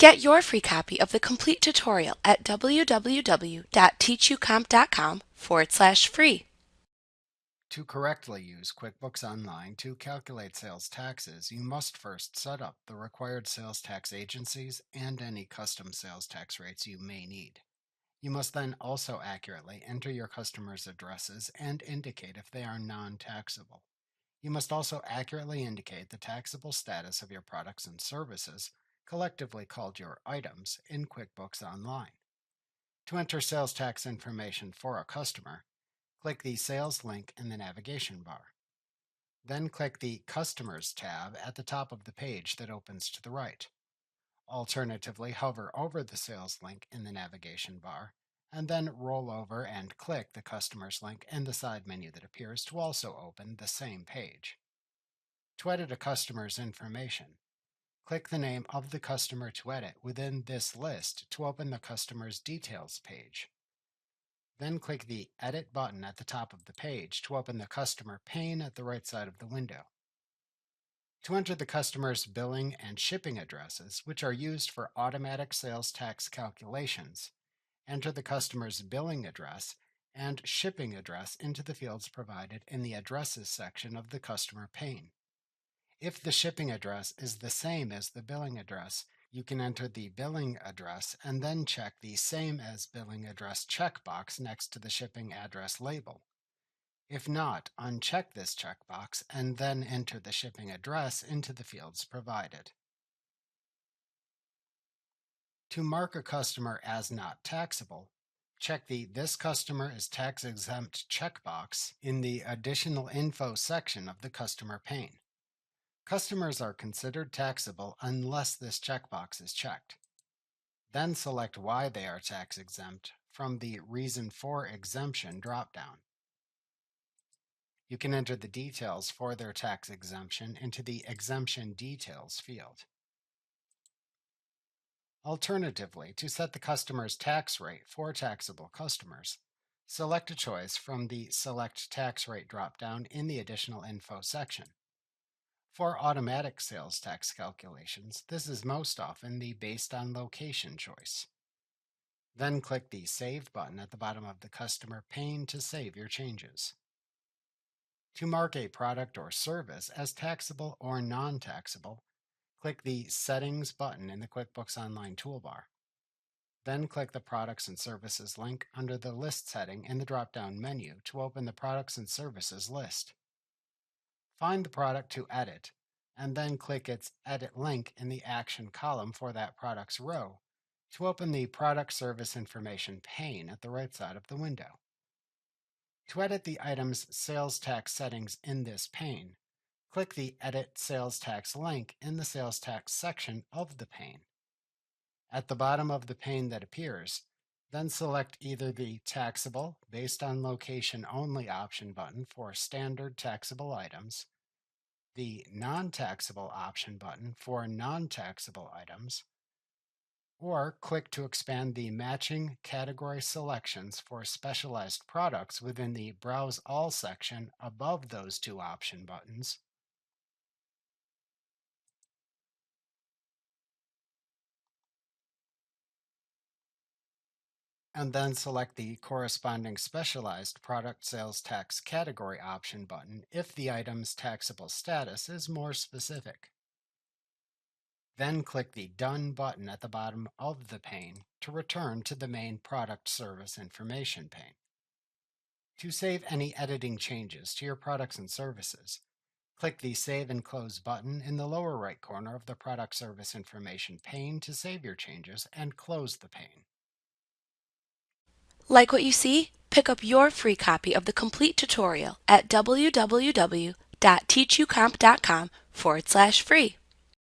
Get your free copy of the complete tutorial at www.teachucomp.com/free. To correctly use QuickBooks Online to calculate sales taxes, you must first set up the required sales tax agencies and any custom sales tax rates you may need. You must then also accurately enter your customers' addresses and indicate if they are non-taxable. You must also accurately indicate the taxable status of your products and services, collectively called your items, in QuickBooks Online. To enter sales tax information for a customer, click the Sales link in the navigation bar. Then click the Customers tab at the top of the page that opens to the right. Alternatively, hover over the Sales link in the navigation bar, and then roll over and click the Customers link in the side menu that appears to also open the same page. To edit a customer's information, click the name of the customer to edit within this list to open the Customer's Details page. Then click the Edit button at the top of the page to open the Customer pane at the right side of the window. To enter the customer's billing and shipping addresses, which are used for automatic sales tax calculations, enter the customer's billing address and shipping address into the fields provided in the Addresses section of the Customer pane. If the shipping address is the same as the billing address, you can enter the billing address and then check the Same as Billing Address checkbox next to the shipping address label. If not, uncheck this checkbox and then enter the shipping address into the fields provided. To mark a customer as not taxable, check the This Customer is Tax Exempt checkbox in the Additional Info section of the Customer pane. Customers are considered taxable unless this checkbox is checked. Then select why they are tax exempt from the Reason for Exemption dropdown. You can enter the details for their tax exemption into the Exemption Details field. Alternatively, to set the customer's tax rate for taxable customers, select a choice from the Select Tax Rate dropdown in the Additional Info section. For automatic sales tax calculations, this is most often the Based on Location choice. Then click the Save button at the bottom of the Customer pane to save your changes. To mark a product or service as taxable or non-taxable, click the Settings button in the QuickBooks Online toolbar. Then click the Products and Services link under the Lists heading in the drop-down menu to open the Products and Services list. Find the product to edit, and then click its Edit link in the Action column for that product's row to open the Product Service Information pane at the right side of the window. To edit the item's sales tax settings in this pane, click the Edit Sales Tax link in the Sales Tax section of the pane. At the bottom of the pane that appears, then select either the Taxable Based on Location Only option button for standard taxable items, the Non-Taxable option button for non-taxable items, or click to expand the matching category selections for specialized products within the Browse All section above those two option buttons. And then select the corresponding specialized product sales tax category option button if the item's taxable status is more specific. Then click the Done button at the bottom of the pane to return to the main Product Service Information pane. To save any editing changes to your products and services, click the Save and Close button in the lower right corner of the Product Service Information pane to save your changes and close the pane. Like what you see? Pick up your free copy of the complete tutorial at www.teachucomp.com/free.